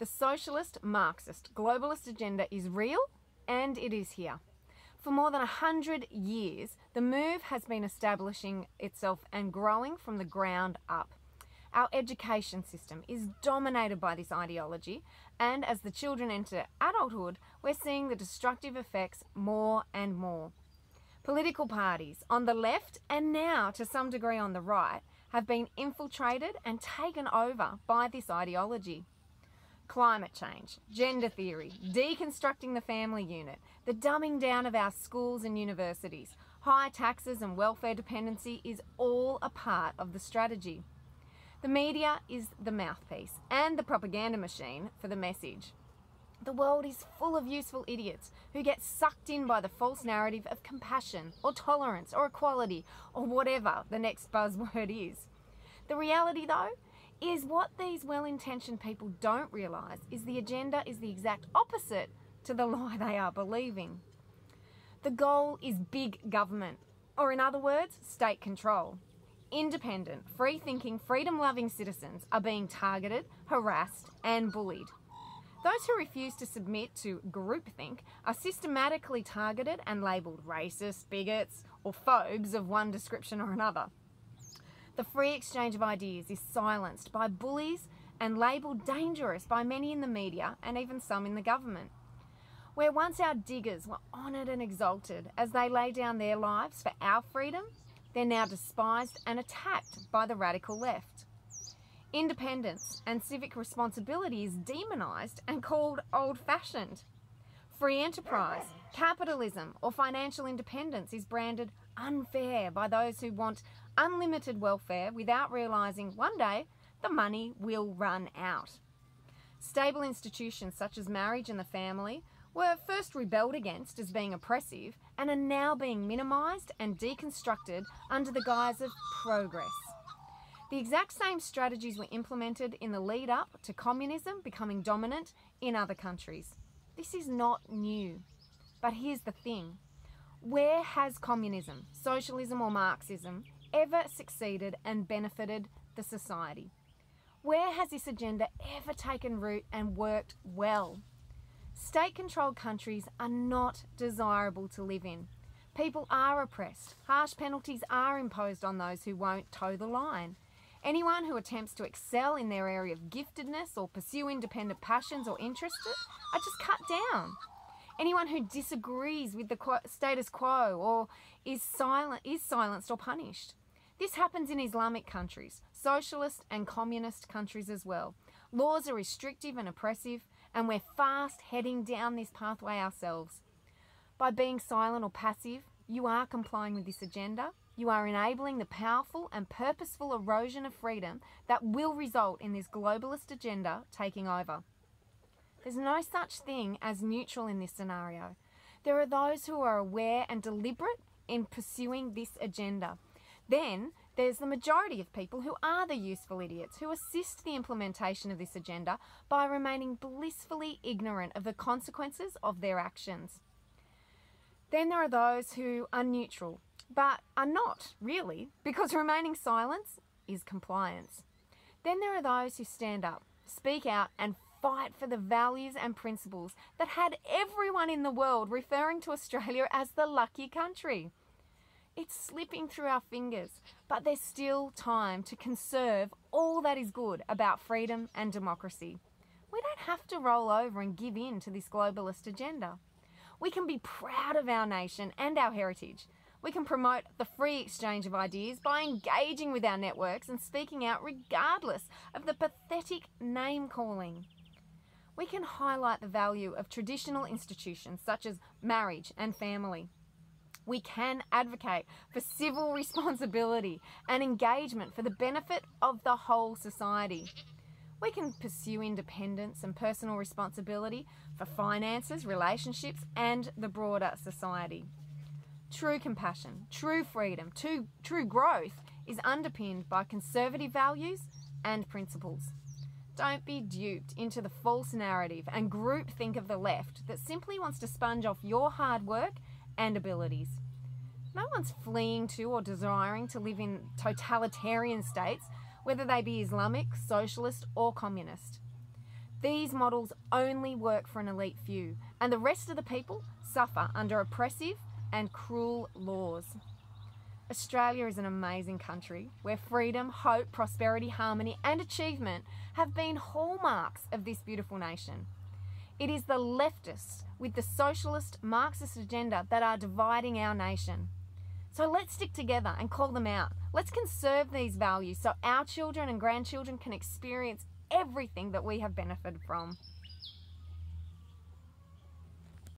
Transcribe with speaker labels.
Speaker 1: The socialist, Marxist, globalist agenda is real, and it is here. For more than 100 years, the move has been establishing itself and growing from the ground up. Our education system is dominated by this ideology, and as the children enter adulthood, we're seeing the destructive effects more and more. Political parties on the left, and now to some degree on the right, have been infiltrated and taken over by this ideology. Climate change, gender theory, deconstructing the family unit, the dumbing down of our schools and universities, high taxes and welfare dependency is all a part of the strategy. The media is the mouthpiece and the propaganda machine for the message. The world is full of useful idiots who get sucked in by the false narrative of compassion or tolerance or equality or whatever the next buzzword is. The reality, though, is what these well-intentioned people don't realise is the agenda is the exact opposite to the lie they are believing. The goal is big government, or in other words, state control. Independent, free-thinking, freedom-loving citizens are being targeted, harassed and bullied. Those who refuse to submit to groupthink are systematically targeted and labelled racist, bigots or phobes of one description or another. The free exchange of ideas is silenced by bullies and labelled dangerous by many in the media and even some in the government. Where once our diggers were honoured and exalted as they lay down their lives for our freedom, they're now despised and attacked by the radical left. Independence and civic responsibility is demonised and called old-fashioned. Free enterprise, capitalism or financial independence is branded unfair by those who want unlimited welfare without realising one day the money will run out. Stable institutions such as marriage and the family were first rebelled against as being oppressive and are now being minimised and deconstructed under the guise of progress. The exact same strategies were implemented in the lead up to communism becoming dominant in other countries. This is not new. But here's the thing. Where has communism, socialism or Marxism ever succeeded and benefited the society? Where has this agenda ever taken root and worked well? State-controlled countries are not desirable to live in. People are oppressed. Harsh penalties are imposed on those who won't toe the line. Anyone who attempts to excel in their area of giftedness or pursue independent passions or interests are just cut down. Anyone who disagrees with the status quo or is silenced or punished. This happens in Islamic countries, socialist and communist countries as well. Laws are restrictive and oppressive, and we're fast heading down this pathway ourselves. By being silent or passive, you are complying with this agenda. You are enabling the powerful and purposeful erosion of freedom that will result in this globalist agenda taking over. There's no such thing as neutral in this scenario. There are those who are aware and deliberate in pursuing this agenda. Then there's the majority of people who are the useful idiots who assist the implementation of this agenda by remaining blissfully ignorant of the consequences of their actions. Then there are those who are neutral, but are not really, because remaining silent is compliance. Then there are those who stand up, speak out and fight for the values and principles that had everyone in the world referring to Australia as the lucky country. It's slipping through our fingers, but there's still time to conserve all that is good about freedom and democracy. We don't have to roll over and give in to this globalist agenda. We can be proud of our nation and our heritage. We can promote the free exchange of ideas by engaging with our networks and speaking out regardless of the pathetic name-calling. We can highlight the value of traditional institutions such as marriage and family. We can advocate for civil responsibility and engagement for the benefit of the whole society. We can pursue independence and personal responsibility for finances, relationships, and the broader society. True compassion, true freedom, true growth is underpinned by conservative values and principles. Don't be duped into the false narrative and groupthink of the left that simply wants to sponge off your hard work and abilities. No one's fleeing to or desiring to live in totalitarian states, whether they be Islamic, socialist or communist. These models only work for an elite few, and the rest of the people suffer under oppressive and cruel laws. Australia is an amazing country where freedom, hope, prosperity, harmony, and achievement have been hallmarks of this beautiful nation. It is the leftists with the socialist Marxist agenda that are dividing our nation. So let's stick together and call them out. Let's conserve these values so our children and grandchildren can experience everything that we have benefited from.